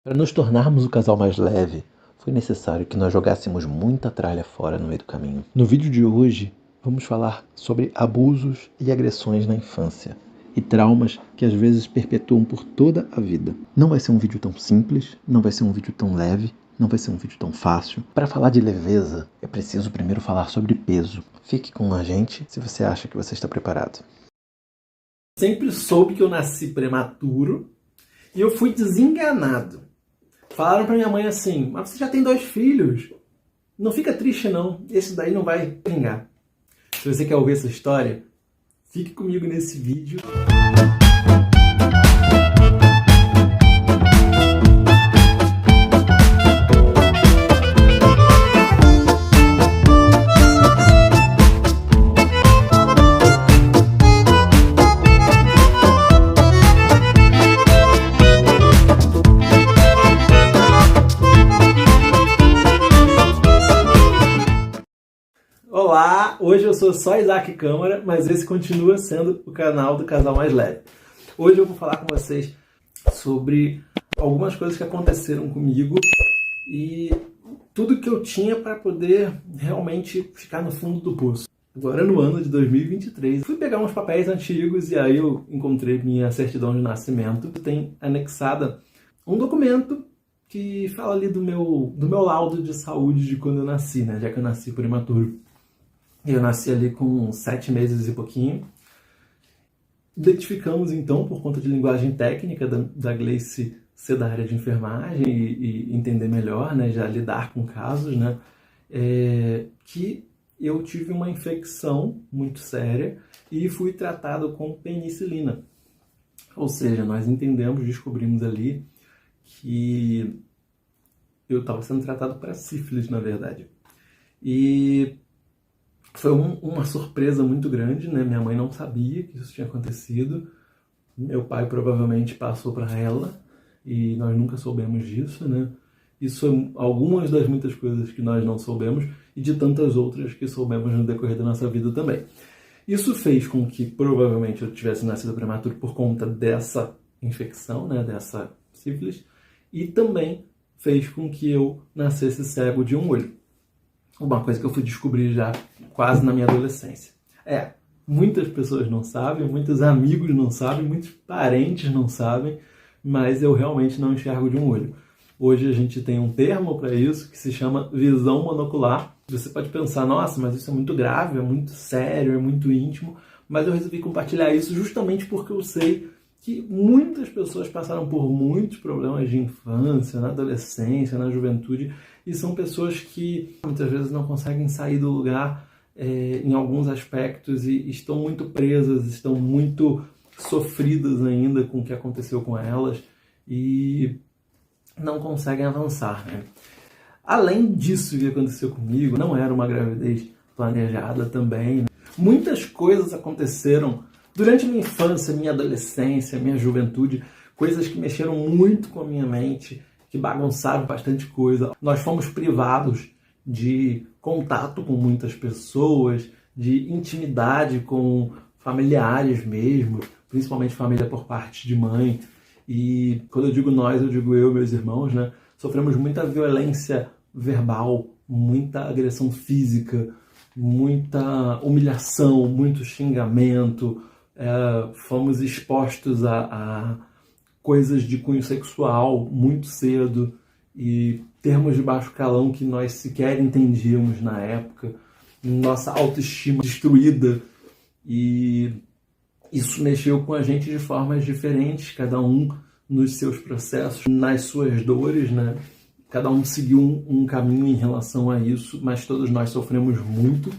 Para nos tornarmos o casal mais leve, foi necessário que nós jogássemos muita tralha fora no meio do caminho. No vídeo de hoje, vamos falar sobre abusos e agressões na infância e traumas que às vezes perpetuam por toda a vida. Não vai ser um vídeo tão simples, não vai ser um vídeo tão leve, não vai ser um vídeo tão fácil. Para falar de leveza, é preciso primeiro falar sobre peso. Fique com a gente se você acha que você está preparado. Sempre soube que eu nasci prematuro e eu fui desenganado. Falaram pra minha mãe assim: mas você já tem 2 filhos, não fica triste não, esse daí não vai vingar. Se você quer ouvir essa história, fique comigo nesse vídeo. Olá, hoje eu sou só Isaac Câmara, mas esse continua sendo o canal do Casal Mais Leve. Hoje eu vou falar com vocês sobre algumas coisas que aconteceram comigo e tudo que eu tinha para poder realmente ficar no fundo do poço. Agora no ano de 2023, fui pegar uns papéis antigos e aí eu encontrei minha certidão de nascimento. Tem anexada um documento que fala ali do meu laudo de saúde de quando eu nasci, né? Já que eu nasci prematuro. Eu nasci ali com 7 meses e pouquinho. Identificamos, então, por conta de linguagem técnica da Gleice ser da área de enfermagem e entender melhor, né, já lidar com casos, né, que eu tive uma infecção muito séria e fui tratado com penicilina. Ou seja, nós descobrimos ali que eu estava sendo tratado para sífilis, na verdade. E foi uma surpresa muito grande, né? Minha mãe não sabia que isso tinha acontecido. Meu pai provavelmente passou para ela e nós nunca soubemos disso, né? Isso é algumas das muitas coisas que nós não soubemos e de tantas outras que soubemos no decorrer da nossa vida também. Isso fez com que provavelmente eu tivesse nascido prematuro por conta dessa infecção, né? Dessa sífilis, e também fez com que eu nascesse cego de um olho. Uma coisa que eu fui descobrir já quase na minha adolescência. Muitas pessoas não sabem, muitos amigos não sabem, muitos parentes não sabem, mas eu realmente não enxergo de um olho. Hoje a gente tem um termo para isso que se chama visão monocular. Você pode pensar, nossa, mas isso é muito grave, é muito sério, é muito íntimo, mas eu resolvi compartilhar isso justamente porque eu sei que muitas pessoas passaram por muitos problemas de infância, na adolescência, na juventude, e são pessoas que muitas vezes não conseguem sair do lugar em alguns aspectos e estão muito presas, estão muito sofridas ainda com o que aconteceu com elas e não conseguem avançar, né? Além disso que aconteceu comigo, não era uma gravidez planejada também, né? Muitas coisas aconteceram durante minha infância, minha adolescência, minha juventude, coisas que mexeram muito com a minha mente, que bagunçaram bastante coisa. Nós fomos privados de contato com muitas pessoas, de intimidade com familiares mesmo, principalmente família por parte de mãe. E quando eu digo nós, eu digo eu e meus irmãos, né? Sofremos muita violência verbal, muita agressão física, muita humilhação, muito xingamento. Fomos expostos a coisas de cunho sexual muito cedo e termos de baixo calão que nós sequer entendíamos na época, nossa autoestima destruída, e isso mexeu com a gente de formas diferentes, cada um nos seus processos, nas suas dores, né? Cada um seguiu um caminho em relação a isso, mas todos nós sofremos muito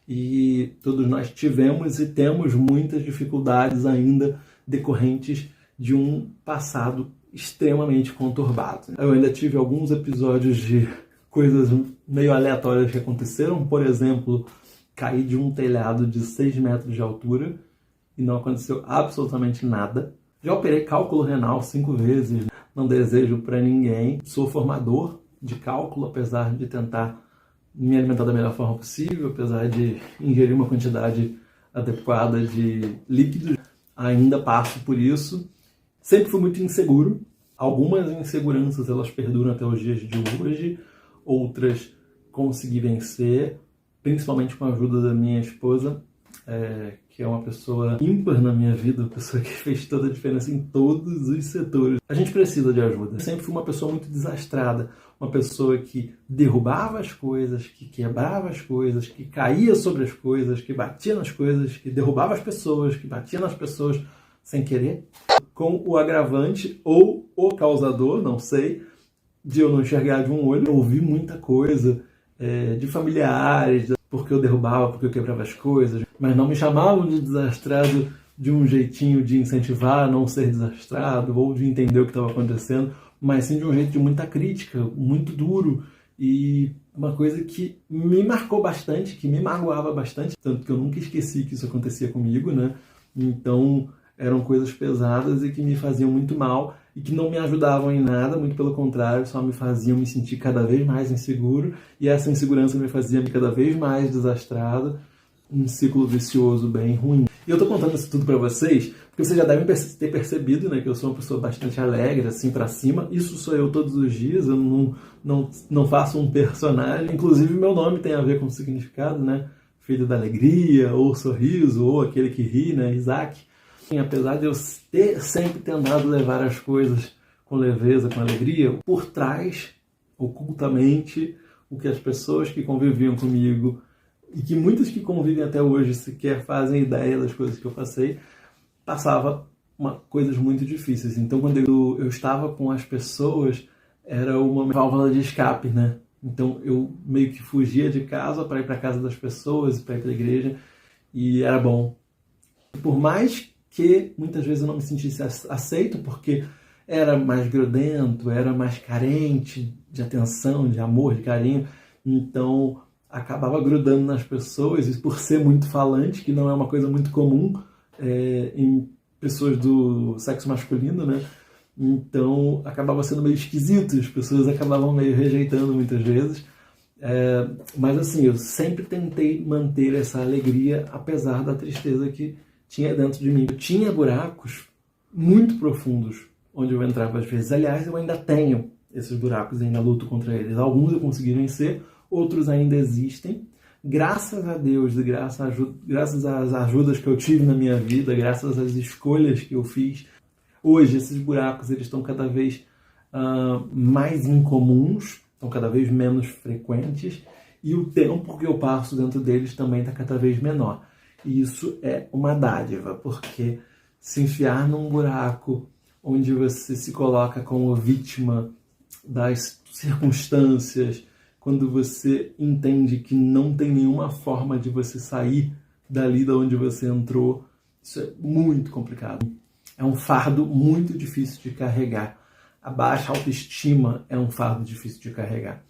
e todos nós tivemos e temos muitas dificuldades ainda decorrentes de um passado extremamente conturbado. Eu ainda tive alguns episódios de coisas meio aleatórias que aconteceram. Por exemplo, caí de um telhado de 6 metros de altura e não aconteceu absolutamente nada. Já operei cálculo renal 5 vezes, não desejo para ninguém. Sou formador de cálculo, apesar de tentar me alimentar da melhor forma possível, apesar de ingerir uma quantidade adequada de líquidos. Ainda passo por isso. Sempre fui muito inseguro, Algumas inseguranças elas perduram até os dias de hoje, outras consegui vencer, principalmente com a ajuda da minha esposa, que é uma pessoa ímpar na minha vida, uma pessoa que fez toda a diferença em todos os setores. A gente precisa de ajuda. Eu sempre fui uma pessoa muito desastrada, uma pessoa que derrubava as coisas, que quebrava as coisas, que caía sobre as coisas, que batia nas coisas, que derrubava as pessoas, que batia nas pessoas sem querer, com o agravante ou o causador, não sei, de eu não enxergar de um olho. Eu ouvi muita coisa de familiares, porque eu derrubava, porque eu quebrava as coisas, mas não me chamavam de desastrado de um jeitinho de incentivar a não ser desastrado ou de entender o que estava acontecendo, mas sim de um jeito de muita crítica, muito duro, e uma coisa que me marcou bastante, que me magoava bastante, tanto que eu nunca esqueci que isso acontecia comigo, né? Então eram coisas pesadas e que me faziam muito mal e que não me ajudavam em nada, muito pelo contrário, só me faziam me sentir cada vez mais inseguro, e essa insegurança me fazia cada vez mais desastrado, um ciclo vicioso bem ruim. E eu tô contando isso tudo pra vocês, porque vocês já devem ter percebido, né, que eu sou uma pessoa bastante alegre, assim, pra cima. Isso sou eu todos os dias, eu não faço um personagem. Inclusive, meu nome tem a ver com o significado, né? Filho da alegria, ou sorriso, ou aquele que ri, né? Isaac. E apesar de eu ter sempre tentado levar as coisas com leveza, com alegria, por trás, ocultamente, o que as pessoas que conviviam comigo, e que muitas que convivem até hoje sequer fazem ideia das coisas que eu passei, passava coisas muito difíceis. Então, quando eu estava com as pessoas, era uma válvula de escape, né? Então, eu meio que fugia de casa para ir para a casa das pessoas, para ir para a igreja, e era bom. Por mais que muitas vezes eu não me sentisse aceito, porque era mais grudento, era mais carente de atenção, de amor, de carinho, então acabava grudando nas pessoas, e por ser muito falante, que não é uma coisa muito comum em pessoas do sexo masculino, né? Então acabava sendo meio esquisito, as pessoas acabavam meio rejeitando muitas vezes. Mas assim, eu sempre tentei manter essa alegria, apesar da tristeza que tinha dentro de mim. Eu tinha buracos muito profundos onde eu entrava às vezes. Aliás, eu ainda tenho esses buracos, ainda luto contra eles. Alguns eu consegui vencer, outros ainda existem. Graças a Deus e graças às ajudas que eu tive na minha vida, graças às escolhas que eu fiz, hoje esses buracos eles estão cada vez mais incomuns, estão cada vez menos frequentes, e o tempo que eu passo dentro deles também está cada vez menor. E isso é uma dádiva, porque se enfiar num buraco onde você se coloca como vítima das circunstâncias, quando você entende que não tem nenhuma forma de você sair dali de onde você entrou, isso é muito complicado. É um fardo muito difícil de carregar. A baixa autoestima é um fardo difícil de carregar.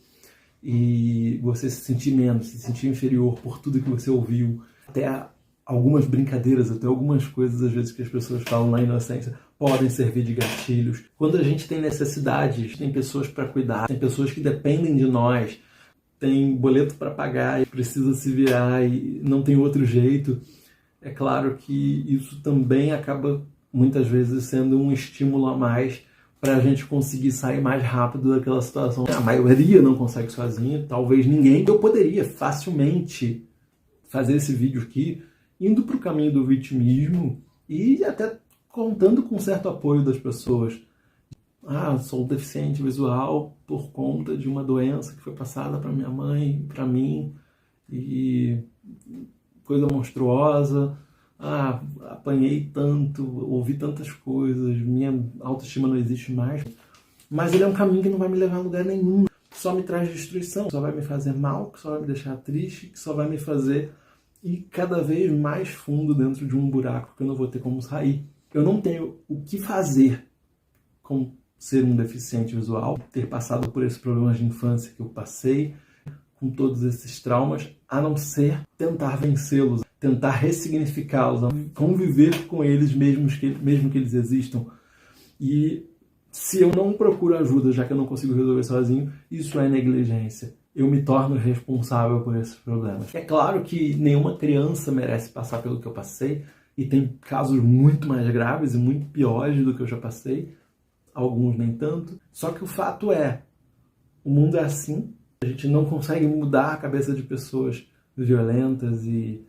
E você se sentir menos, se sentir inferior por tudo que você ouviu, até algumas brincadeiras, até algumas coisas, às vezes, que as pessoas falam na inocência, podem servir de gatilhos. Quando a gente tem necessidades, tem pessoas para cuidar, tem pessoas que dependem de nós, tem boleto para pagar e precisa se virar e não tem outro jeito, é claro que isso também acaba, muitas vezes, sendo um estímulo a mais para a gente conseguir sair mais rápido daquela situação. A maioria não consegue sozinha, talvez ninguém. Eu poderia facilmente fazer esse vídeo aqui, indo para o caminho do vitimismo e até contando com certo apoio das pessoas. Sou deficiente visual por conta de uma doença que foi passada para minha mãe, para mim, e coisa monstruosa. Apanhei tanto, ouvi tantas coisas, minha autoestima não existe mais. Mas ele é um caminho que não vai me levar a lugar nenhum. Só me traz destruição, só vai me fazer mal, que só vai me deixar triste, que só vai me fazer ir cada vez mais fundo dentro de um buraco que eu não vou ter como sair. Eu não tenho o que fazer com ser um deficiente visual, ter passado por esses problemas de infância que eu passei, com todos esses traumas, a não ser tentar vencê-los, tentar ressignificá-los, conviver com eles mesmo que eles existam. E se eu não procuro ajuda, já que eu não consigo resolver sozinho, isso é negligência. Eu me torno responsável por esses problemas. É claro que nenhuma criança merece passar pelo que eu passei, e tem casos muito mais graves e muito piores do que eu já passei. alguns nem tanto. Só que o fato é, o mundo é assim, a gente não consegue mudar a cabeça de pessoas violentas e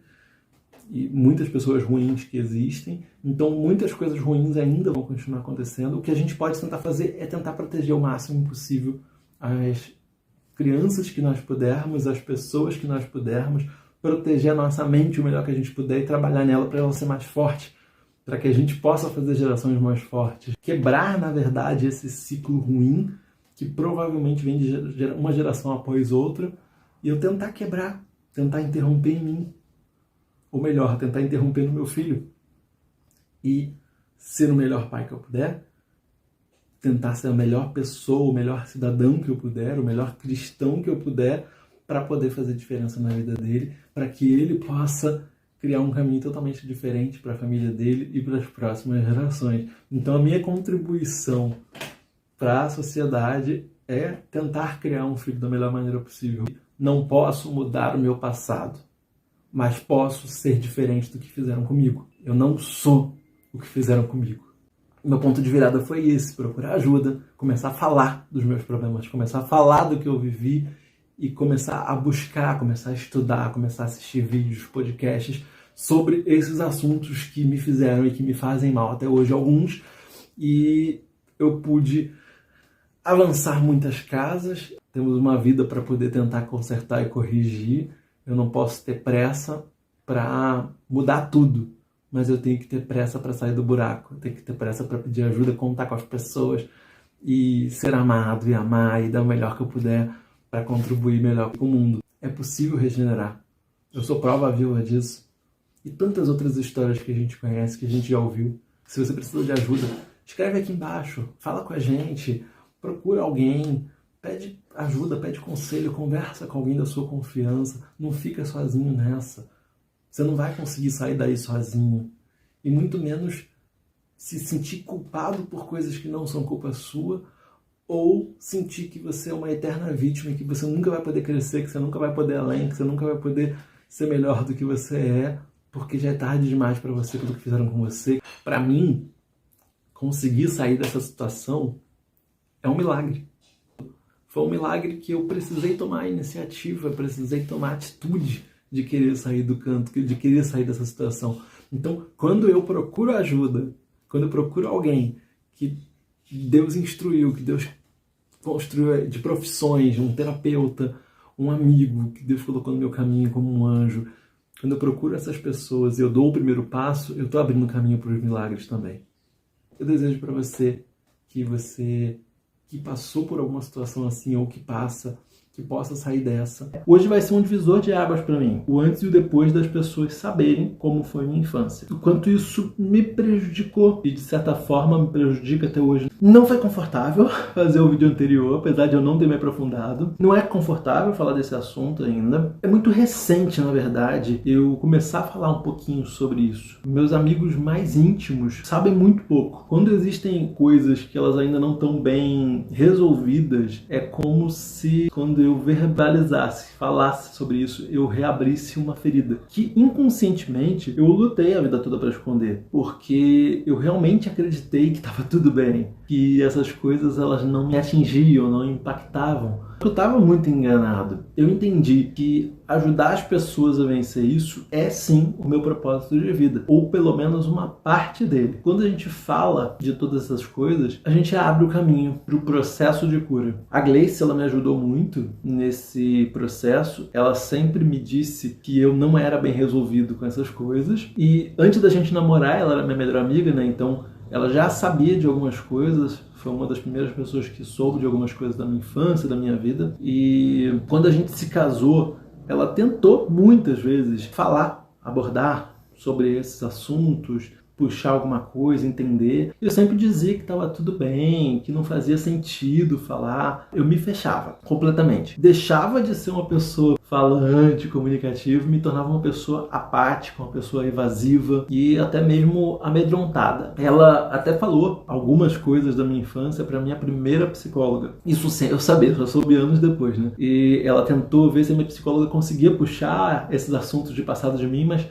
muitas pessoas ruins que existem, então muitas coisas ruins ainda vão continuar acontecendo. O que a gente pode tentar fazer é tentar proteger o máximo possível as crianças que nós pudermos, as pessoas que nós pudermos, proteger a nossa mente o melhor que a gente puder e trabalhar nela para ela ser mais forte, para que a gente possa fazer gerações mais fortes. Quebrar, na verdade, esse ciclo ruim que provavelmente vem de uma geração após outra, e eu tentar quebrar, tentar interromper em mim, ou melhor, tentar interromper no meu filho, e ser o melhor pai que eu puder, tentar ser a melhor pessoa, o melhor cidadão que eu puder, o melhor cristão que eu puder, para poder fazer diferença na vida dele, para que ele possa criar um caminho totalmente diferente para a família dele e para as próximas gerações. Então a minha contribuição para a sociedade é tentar criar um filho da melhor maneira possível. Não posso mudar o meu passado, mas posso ser diferente do que fizeram comigo. Eu não sou o que fizeram comigo. Meu ponto de virada foi esse, procurar ajuda, começar a falar dos meus problemas, começar a falar do que eu vivi e começar a buscar, começar a estudar, começar a assistir vídeos, podcasts sobre esses assuntos que me fizeram e que me fazem mal até hoje, alguns, e eu pude avançar muitas casas. Temos uma vida para poder tentar consertar e corrigir. Eu não posso ter pressa para mudar tudo, mas eu tenho que ter pressa para sair do buraco, eu tenho que ter pressa para pedir ajuda, contar com as pessoas e ser amado e amar e dar o melhor que eu puder para contribuir melhor com o mundo. É possível regenerar. Eu sou prova viva disso. E tantas outras histórias que a gente conhece, que a gente já ouviu. Se você precisa de ajuda, escreve aqui embaixo, fala com a gente, procura alguém, pede ajuda, pede conselho, conversa com alguém da sua confiança. Não fica sozinho nessa. Você não vai conseguir sair daí sozinho. E muito menos se sentir culpado por coisas que não são culpa sua, ou sentir que você é uma eterna vítima e que você nunca vai poder crescer, que você nunca vai poder ir além, que você nunca vai poder ser melhor do que você é, porque já é tarde demais para você pelo que fizeram com você. Para mim, conseguir sair dessa situação é um milagre. Foi um milagre que eu precisei tomar a iniciativa, precisei tomar a atitude de querer sair do canto, de querer sair dessa situação. Então, quando eu procuro ajuda, quando eu procuro alguém que Deus instruiu, que Deus construiu de profissões, um terapeuta, um amigo que Deus colocou no meu caminho como um anjo, quando eu procuro essas pessoas e eu dou o primeiro passo, eu estou abrindo caminho para os milagres também. Eu desejo para você que passou por alguma situação assim ou que passa, que possa sair dessa. Hoje vai ser um divisor de águas para mim. O antes e o depois das pessoas saberem como foi minha infância. O quanto isso me prejudicou e de certa forma me prejudica até hoje. Não foi confortável fazer o vídeo anterior, apesar de eu não ter me aprofundado. Não é confortável falar desse assunto ainda. É muito recente, na verdade, eu começar a falar um pouquinho sobre isso. Meus amigos mais íntimos sabem muito pouco. Quando existem coisas que elas ainda não estão bem resolvidas, é como se quando eu verbalizasse, falasse sobre isso, eu reabrisse uma ferida que inconscientemente eu lutei a vida toda para esconder, porque eu realmente acreditei que estava tudo bem, que essas coisas elas não me atingiam, não impactavam. Eu estava muito enganado. Eu entendi que ajudar as pessoas a vencer isso é sim o meu propósito de vida, ou pelo menos uma parte dele. Quando a gente fala de todas essas coisas, a gente abre o caminho para o processo de cura. A Gleice, ela me ajudou muito nesse processo. Ela sempre me disse que eu não era bem resolvido com essas coisas, e antes da gente namorar, ela era minha melhor amiga, né? Então ela já sabia de algumas coisas, foi uma das primeiras pessoas que soube de algumas coisas da minha infância, da minha vida. E quando a gente se casou, ela tentou muitas vezes falar, abordar sobre esses assuntos, puxar alguma coisa, entender. Eu sempre dizia que estava tudo bem, que não fazia sentido falar. Eu me fechava completamente. Deixava de ser uma pessoa falante, comunicativa, me tornava uma pessoa apática, uma pessoa evasiva e até mesmo amedrontada. Ela até falou algumas coisas da minha infância para minha primeira psicóloga. Isso sem eu saber, só soube anos depois, né? E ela tentou ver se a minha psicóloga conseguia puxar esses assuntos de passado de mim, mas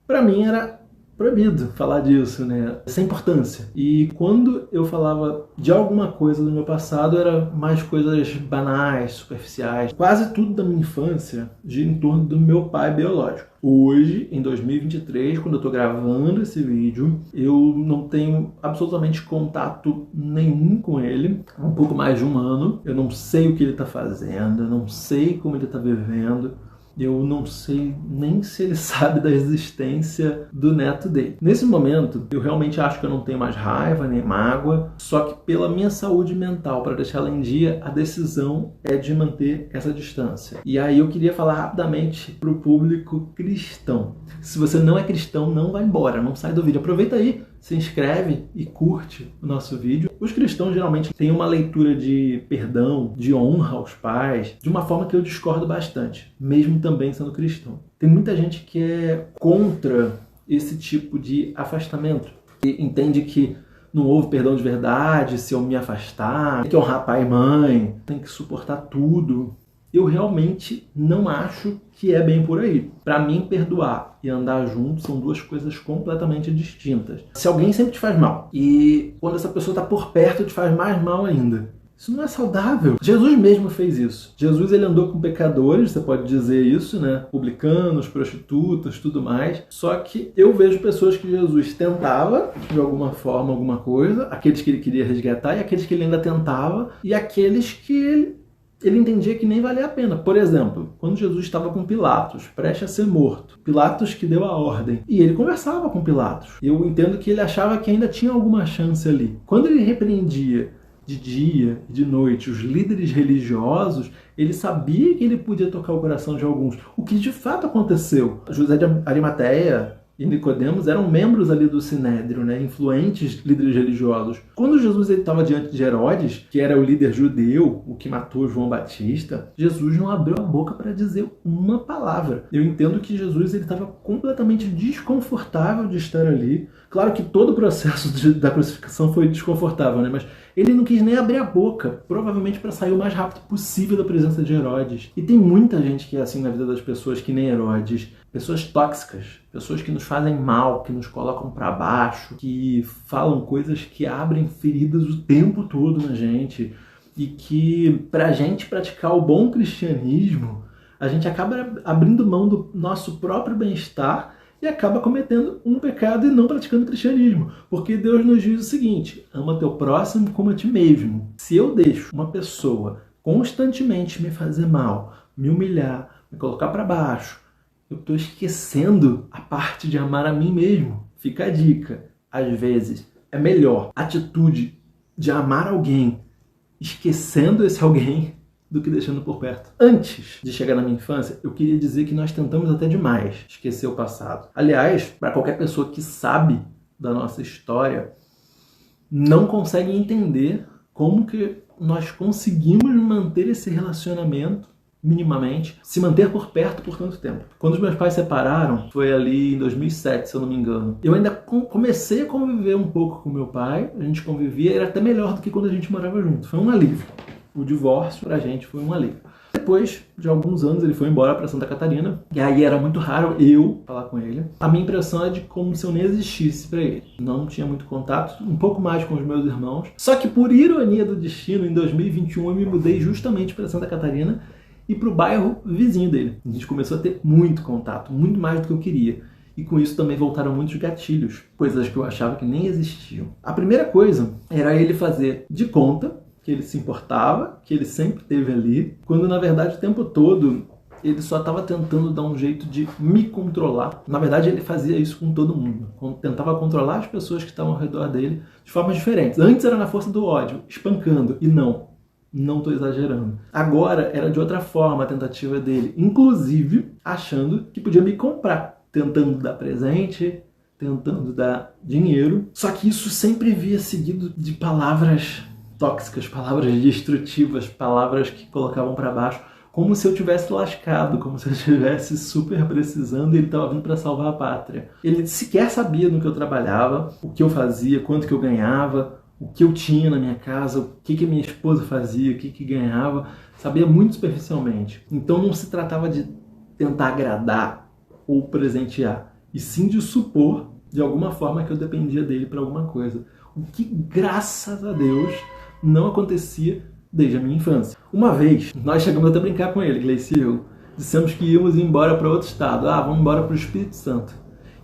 para mim era proibido falar disso, né? Sem importância. E quando eu falava de alguma coisa do meu passado, era mais coisas banais, superficiais. Quase tudo da minha infância gira em torno do meu pai biológico. Hoje, em 2023, quando eu estou gravando esse vídeo, eu não tenho absolutamente contato nenhum com ele. Há um pouco mais de um ano. Eu não sei o que ele está fazendo, eu não sei como ele está vivendo. Eu não sei nem se ele sabe da existência do neto dele. Nesse momento, eu realmente acho que eu não tenho mais raiva nem mágoa, só que pela minha saúde mental, para deixá-la em dia, a decisão é de manter essa distância. E aí eu queria falar rapidamente para o público cristão. Se você não é cristão, não vai embora, não sai do vídeo. Aproveita aí, se inscreve e curte o nosso vídeo. Os cristãos geralmente têm uma leitura de perdão, de honra aos pais, de uma forma que eu discordo bastante, mesmo também sendo cristão. Tem muita gente que é contra esse tipo de afastamento e entende que não houve perdão de verdade se eu me afastar, tem que honrar pai e mãe, tem que suportar tudo. Eu realmente não acho que é bem por aí. Para mim, perdoar e andar junto são duas coisas completamente distintas. Se alguém sempre te faz mal e quando essa pessoa está por perto te faz mais mal ainda, isso não é saudável. Jesus mesmo fez isso. Jesus ele andou com pecadores, você pode dizer isso, né? Publicanos, prostitutas, tudo mais. Só que eu vejo pessoas que Jesus tentava, de alguma forma, alguma coisa, aqueles que ele queria resgatar e aqueles que ele ainda tentava, e aqueles que ele entendia que nem valia a pena. Por exemplo, quando Jesus estava com Pilatos, prestes a ser morto, Pilatos que deu a ordem, e ele conversava com Pilatos. Eu entendo que ele achava que ainda tinha alguma chance ali. Quando ele repreendia de dia e de noite os líderes religiosos, ele sabia que ele podia tocar o coração de alguns, o que de fato aconteceu. José de Arimateia e Nicodemos eram membros ali do Sinédrio, né? Influentes líderes religiosos. Quando Jesus estava diante de Herodes, que era o líder judeu, o que matou João Batista, Jesus não abriu a boca para dizer uma palavra. Eu entendo que Jesus estava completamente desconfortável de estar ali. Claro que todo o processo da crucificação foi desconfortável, né? Mas ele não quis nem abrir a boca, provavelmente para sair o mais rápido possível da presença de Herodes. E tem muita gente que é assim na vida das pessoas, que nem Herodes. Pessoas tóxicas, pessoas que nos fazem mal, que nos colocam para baixo, que falam coisas que abrem feridas o tempo todo na gente. E que, pra gente praticar o bom cristianismo, a gente acaba abrindo mão do nosso próprio bem-estar e acaba cometendo um pecado e não praticando o cristianismo. Porque Deus nos diz o seguinte: ama teu próximo como a ti mesmo. Se eu deixo uma pessoa constantemente me fazer mal, me humilhar, me colocar para baixo, eu estou esquecendo a parte de amar a mim mesmo. Fica a dica. Às vezes é melhor a atitude de amar alguém esquecendo esse alguém do que deixando por perto. Antes de chegar na minha infância, eu queria dizer que nós tentamos até demais esquecer o passado. Aliás, para qualquer pessoa que sabe da nossa história, não consegue entender como que nós conseguimos manter esse relacionamento minimamente, se manter por perto por tanto tempo. Quando os meus pais se separaram, foi ali em 2007, se eu não me engano. Eu ainda comecei a conviver um pouco com meu pai, a gente convivia, era até melhor do que quando a gente morava junto. Foi um alívio. O divórcio pra gente foi um alívio. Depois de alguns anos ele foi embora para Santa Catarina, e aí era muito raro eu falar com ele. A minha impressão é de como se eu nem existisse para ele. Não tinha muito contato, um pouco mais com os meus irmãos. Só que por ironia do destino, em 2021 eu me mudei justamente para Santa Catarina e para o bairro vizinho dele. A gente começou a ter muito contato, muito mais do que eu queria. E com isso também voltaram muitos gatilhos, coisas que eu achava que nem existiam. A primeira coisa era ele fazer de conta que ele se importava, que ele sempre esteve ali, quando na verdade o tempo todo ele só estava tentando dar um jeito de me controlar. Na verdade ele fazia isso com todo mundo, tentava controlar as pessoas que estavam ao redor dele de formas diferentes. Antes era na força do ódio, espancando, e não estou exagerando. Agora era de outra forma a tentativa dele, inclusive achando que podia me comprar, tentando dar presente, tentando dar dinheiro. Só que isso sempre via seguido de palavras tóxicas, palavras destrutivas, palavras que colocavam para baixo, como se eu tivesse lascado, como se eu estivesse super precisando e ele estava vindo para salvar a pátria. Ele sequer sabia no que eu trabalhava, o que eu fazia, quanto que eu ganhava, o que eu tinha na minha casa, o que minha esposa fazia, o que ganhava, sabia muito superficialmente. Então não se tratava de tentar agradar ou presentear, e sim de supor de alguma forma que eu dependia dele para alguma coisa. O que, graças a Deus, não acontecia desde a minha infância. Uma vez, nós chegamos até a brincar com ele, Gleice e eu. Dissemos que íamos embora para outro estado. Vamos embora para o Espírito Santo.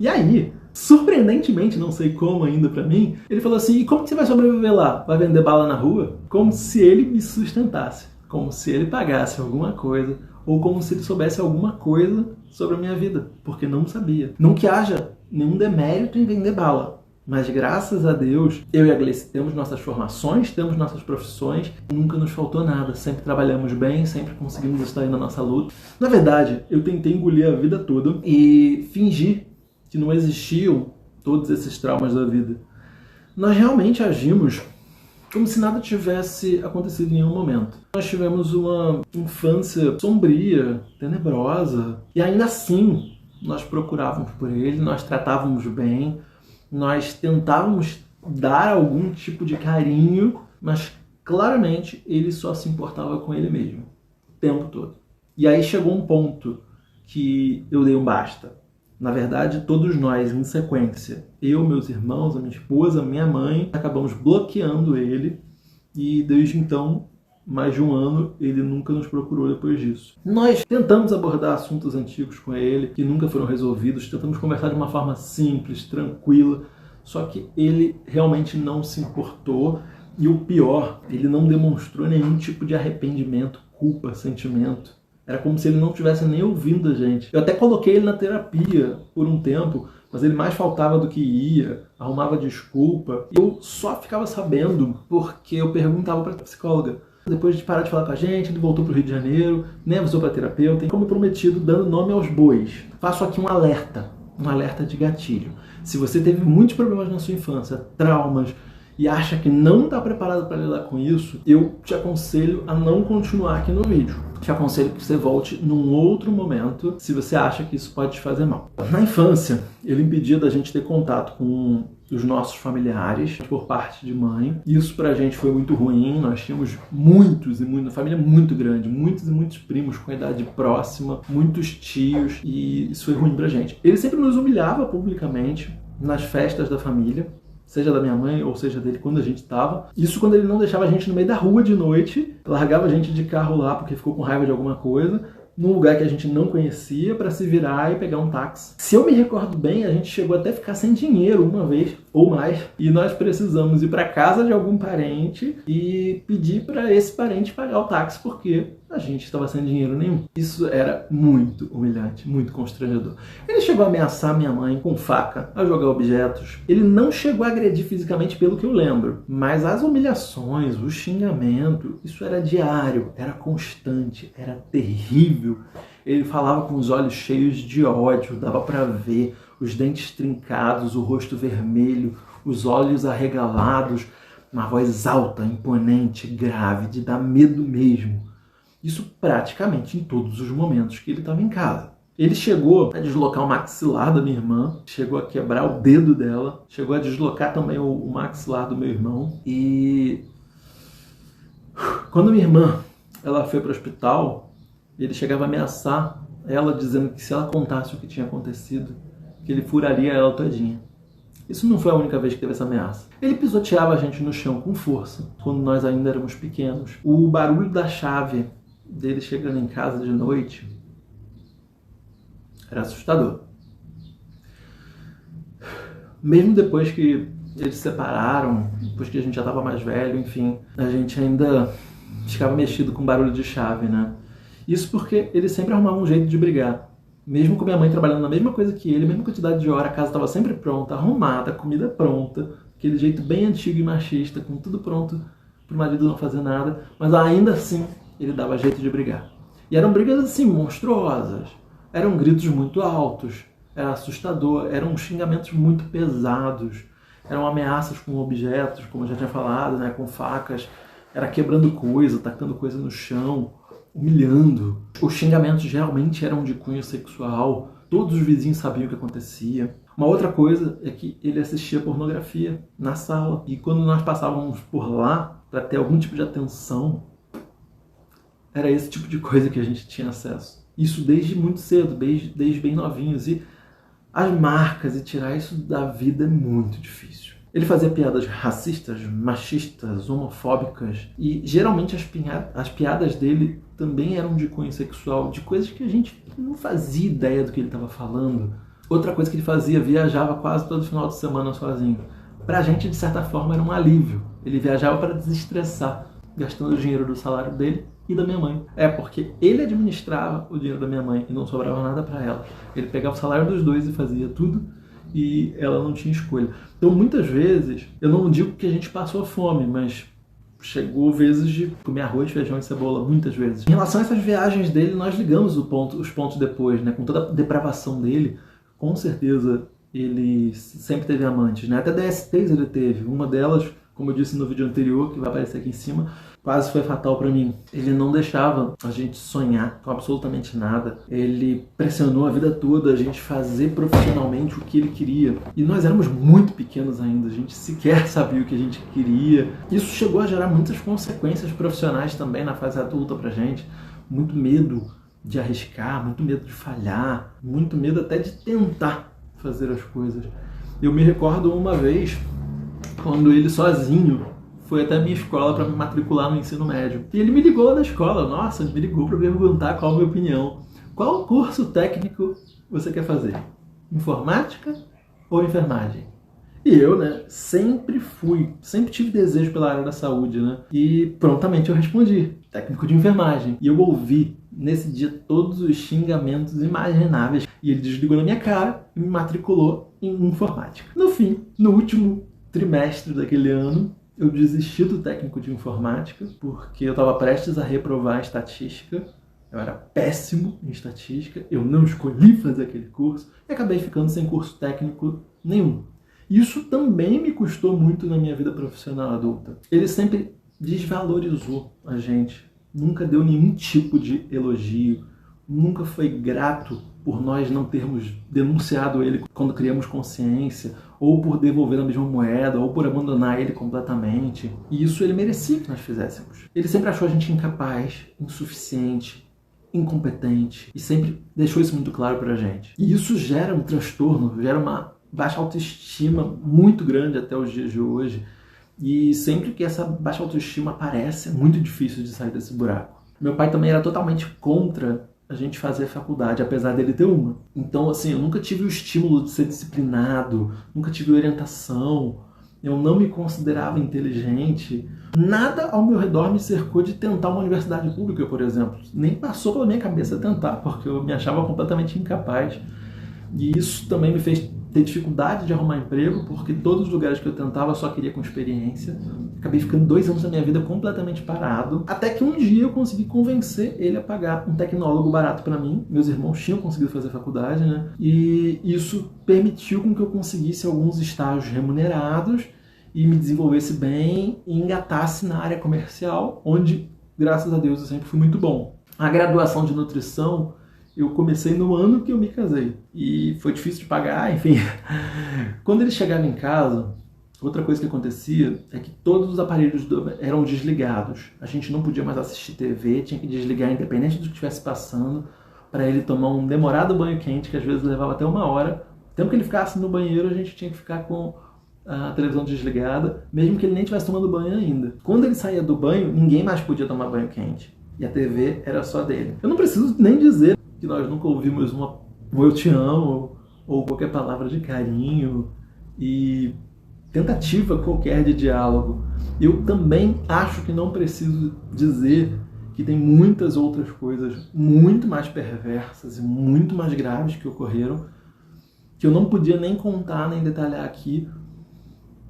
E aí, surpreendentemente, não sei como ainda para mim, ele falou assim, e como que você vai sobreviver lá? Vai vender bala na rua? Como se ele me sustentasse. Como se ele pagasse alguma coisa. Ou como se ele soubesse alguma coisa sobre a minha vida. Porque não sabia. Não que haja nenhum demérito em vender bala. Mas graças a Deus, eu e a Gleice temos nossas formações, temos nossas profissões, nunca nos faltou nada, sempre trabalhamos bem, sempre conseguimos estar aí na nossa luta. Na verdade, eu tentei engolir a vida toda e fingir que não existiam todos esses traumas da vida. Nós realmente agimos como se nada tivesse acontecido em nenhum momento. Nós tivemos uma infância sombria, tenebrosa, e ainda assim nós procurávamos por ele, nós tratávamos bem, nós tentávamos dar algum tipo de carinho, mas claramente ele só se importava com ele mesmo, o tempo todo. E aí chegou um ponto que eu dei um basta. Na verdade, todos nós, em sequência, eu, meus irmãos, a minha esposa, a minha mãe, acabamos bloqueando ele e desde então, mais de um ano, ele nunca nos procurou depois disso. Nós tentamos abordar assuntos antigos com ele, que nunca foram resolvidos, tentamos conversar de uma forma simples, tranquila, só que ele realmente não se importou e o pior, ele não demonstrou nenhum tipo de arrependimento, culpa, sentimento. Era como se ele não tivesse nem ouvindo a gente. Eu até coloquei ele na terapia por um tempo, mas ele mais faltava do que ia, arrumava desculpa. E eu só ficava sabendo porque eu perguntava para a psicóloga. Depois de parar de falar com a gente, ele voltou para o Rio de Janeiro, nem avisou para a terapeuta. E como prometido, dando nome aos bois. Faço aqui um alerta de gatilho. Se você teve muitos problemas na sua infância, traumas, e acha que não está preparado para lidar com isso, eu te aconselho a não continuar aqui no vídeo. Te aconselho que você volte num outro momento, se você acha que isso pode te fazer mal. Na infância, ele impedia da gente ter contato com os nossos familiares por parte de mãe. Isso pra gente foi muito ruim. Nós tínhamos uma família muito grande, muitos e muitos primos com idade próxima, muitos tios, e isso foi ruim pra gente. Ele sempre nos humilhava publicamente nas festas da família, seja da minha mãe ou seja dele, quando a gente estava. Isso quando ele não deixava a gente no meio da rua de noite, largava a gente de carro lá porque ficou com raiva de alguma coisa, num lugar que a gente não conhecia, para se virar e pegar um táxi. Se eu me recordo bem, a gente chegou até a ficar sem dinheiro uma vez ou mais, e nós precisamos ir para casa de algum parente e pedir para esse parente pagar o táxi porque a gente estava sem dinheiro nenhum. Isso era muito humilhante, muito constrangedor. Ele chegou a ameaçar minha mãe com faca, a jogar objetos. Ele não chegou a agredir fisicamente, pelo que eu lembro, mas as humilhações, o xingamento, isso era diário, era constante, era terrível. Ele falava com os olhos cheios de ódio, dava para ver os dentes trincados, o rosto vermelho, os olhos arregalados, uma voz alta, imponente, grave, de dar medo mesmo. Isso praticamente em todos os momentos que ele estava em casa. Ele chegou a deslocar o maxilar da minha irmã, chegou a quebrar o dedo dela, chegou a deslocar também o maxilar do meu irmão. E quando minha irmã ela foi para o hospital, ele chegava a ameaçar ela, dizendo que se ela contasse o que tinha acontecido, que ele furaria ela todinha. Isso não foi a única vez que teve essa ameaça. Ele pisoteava a gente no chão com força, quando nós ainda éramos pequenos. O barulho da chave dele chegando em casa de noite era assustador. Mesmo depois que eles se separaram, depois que a gente já estava mais velho, enfim, a gente ainda ficava mexido com barulho de chave, né? Isso porque ele sempre arrumava um jeito de brigar. Mesmo com minha mãe trabalhando na mesma coisa que ele, mesma quantidade de hora, a casa estava sempre pronta, arrumada, comida pronta, aquele jeito bem antigo e machista, com tudo pronto para o marido não fazer nada, mas ainda assim ele dava jeito de brigar. E eram brigas assim, monstruosas, eram gritos muito altos, era assustador, eram xingamentos muito pesados, eram ameaças com objetos, como eu já tinha falado, né, com facas, era quebrando coisa, tacando coisa no chão, humilhando. Os xingamentos geralmente eram de cunho sexual, todos os vizinhos sabiam o que acontecia. Uma outra coisa é que ele assistia pornografia na sala, e quando nós passávamos por lá para ter algum tipo de atenção, era esse tipo de coisa que a gente tinha acesso. Isso desde muito cedo, desde bem novinhos. E as marcas e tirar isso da vida é muito difícil. Ele fazia piadas racistas, machistas, homofóbicas e geralmente as piadas dele também eram de cunho sexual, de coisas que a gente não fazia ideia do que ele estava falando. Outra coisa que ele fazia, viajava quase todo final de semana sozinho. Pra gente, de certa forma, era um alívio. Ele viajava para desestressar, gastando o dinheiro do salário dele e da minha mãe. Porque ele administrava o dinheiro da minha mãe e não sobrava nada para ela. Ele pegava o salário dos dois e fazia tudo e ela não tinha escolha. Então, muitas vezes, eu não digo que a gente passou fome, mas chegou vezes de comer arroz, feijão e cebola, muitas vezes. Em relação a essas viagens dele, nós ligamos os pontos depois, né? Com toda a depravação dele, com certeza ele sempre teve amantes, né? Até DSTs ele teve. Uma delas, como eu disse no vídeo anterior, que vai aparecer aqui em cima, quase foi fatal para mim. Ele não deixava a gente sonhar com absolutamente nada. Ele pressionou a vida toda a gente fazer profissionalmente o que ele queria. E nós éramos muito pequenos ainda, a gente sequer sabia o que a gente queria. Isso chegou a gerar muitas consequências profissionais também na fase adulta pra gente. Muito medo de arriscar, muito medo de falhar, muito medo até de tentar fazer as coisas. Eu me recordo uma vez, quando ele sozinho foi até a minha escola para me matricular no ensino médio. E ele me ligou da escola, nossa, ele me ligou para perguntar qual a minha opinião. Qual curso técnico você quer fazer? Informática ou enfermagem? E eu, né, sempre tive desejo pela área da saúde, né? E prontamente eu respondi, técnico de enfermagem. E eu ouvi nesse dia todos os xingamentos imagináveis. E ele desligou na minha cara e me matriculou em informática. No fim, no último trimestre daquele ano, eu desisti do técnico de informática, porque eu estava prestes a reprovar a estatística. Eu era péssimo em estatística, eu não escolhi fazer aquele curso e acabei ficando sem curso técnico nenhum. Isso também me custou muito na minha vida profissional adulta. Ele sempre desvalorizou a gente, nunca deu nenhum tipo de elogio, nunca foi grato por nós não termos denunciado ele quando criamos consciência, ou por devolver a mesma moeda, ou por abandonar ele completamente. E isso ele merecia que nós fizéssemos. Ele sempre achou a gente incapaz, insuficiente, incompetente, e sempre deixou isso muito claro pra gente. E isso gera um transtorno, gera uma baixa autoestima muito grande até os dias de hoje. E sempre que essa baixa autoestima aparece, é muito difícil de sair desse buraco. Meu pai também era totalmente contra a gente fazer faculdade, apesar dele ter uma. Então, assim, eu nunca tive o estímulo de ser disciplinado, nunca tive orientação, eu não me considerava inteligente. Nada ao meu redor me cercou de tentar uma universidade pública, por exemplo. Nem passou pela minha cabeça tentar, porque eu me achava completamente incapaz. E isso também me fez ter dificuldade de arrumar emprego, porque todos os lugares que eu tentava só queria com experiência. Acabei ficando 2 anos da minha vida completamente parado, até que um dia eu consegui convencer ele a pagar um tecnólogo barato para mim. Meus irmãos tinham conseguido fazer faculdade, né? E isso permitiu com que eu conseguisse alguns estágios remunerados e me desenvolvesse bem e engatasse na área comercial, onde, graças a Deus, eu sempre fui muito bom. A graduação de nutrição eu comecei no ano que eu me casei. E foi difícil de pagar, enfim. Quando ele chegava em casa, outra coisa que acontecia é que todos os aparelhos eram desligados. A gente não podia mais assistir TV, tinha que desligar independente do que estivesse passando, para ele tomar um demorado banho quente, que às vezes levava até 1 hora. O tempo que ele ficasse no banheiro, a gente tinha que ficar com a televisão desligada, mesmo que ele nem estivesse tomando banho ainda. Quando ele saía do banho, ninguém mais podia tomar banho quente. E a TV era só dele. Eu não preciso nem dizer que nós nunca ouvimos um eu te amo, ou qualquer palavra de carinho, e tentativa qualquer de diálogo. Eu também acho que não preciso dizer que tem muitas outras coisas muito mais perversas e muito mais graves que ocorreram, que eu não podia nem contar, nem detalhar aqui,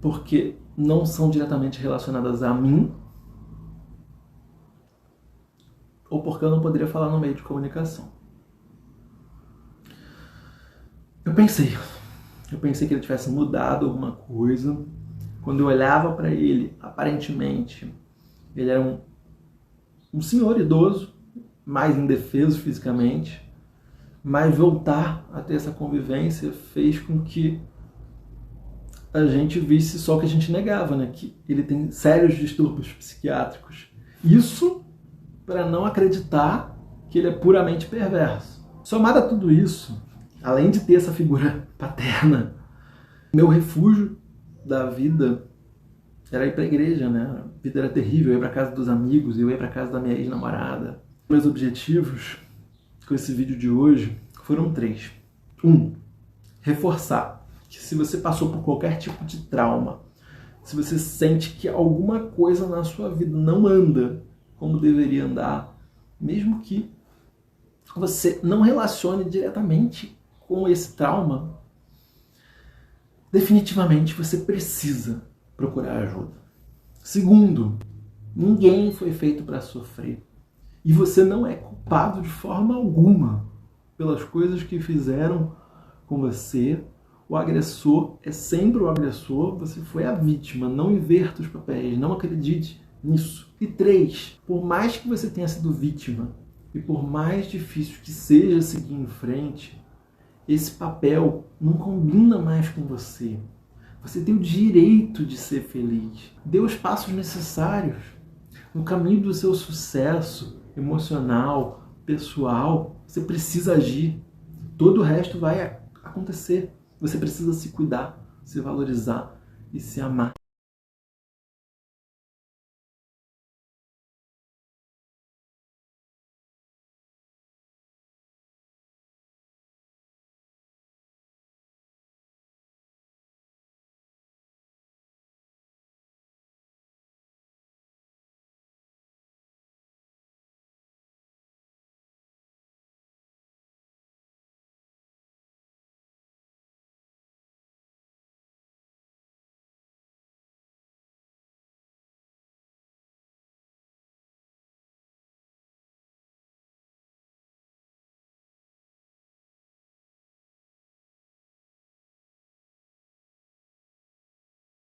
porque não são diretamente relacionadas a mim, ou porque eu não poderia falar no meio de comunicação. Eu pensei que ele tivesse mudado alguma coisa. Quando eu olhava para ele, aparentemente, ele era um senhor idoso, mais indefeso fisicamente, mas voltar a ter essa convivência fez com que a gente visse só o que a gente negava, né? Que ele tem sérios distúrbios psiquiátricos. Isso para não acreditar que ele é puramente perverso. Somado a tudo isso, além de ter essa figura paterna, meu refúgio da vida era ir para a igreja, né? A vida era terrível, eu ia para casa dos amigos, eu ia para casa da minha ex-namorada. Meus objetivos com esse vídeo de hoje foram 3. 1. Reforçar que se você passou por qualquer tipo de trauma, se você sente que alguma coisa na sua vida não anda como deveria andar, mesmo que você não relacione diretamente com esse trauma, definitivamente você precisa procurar ajuda. 2. Ninguém foi feito para sofrer. E você não é culpado de forma alguma pelas coisas que fizeram com você. O agressor é sempre o agressor, você foi a vítima. Não inverta os papéis, não acredite nisso. E 3, por mais que você tenha sido vítima e por mais difícil que seja seguir em frente, esse papel não combina mais com você. Você tem o direito de ser feliz. Dê os passos necessários no caminho do seu sucesso emocional, pessoal. Você precisa agir. Todo o resto vai acontecer. Você precisa se cuidar, se valorizar e se amar.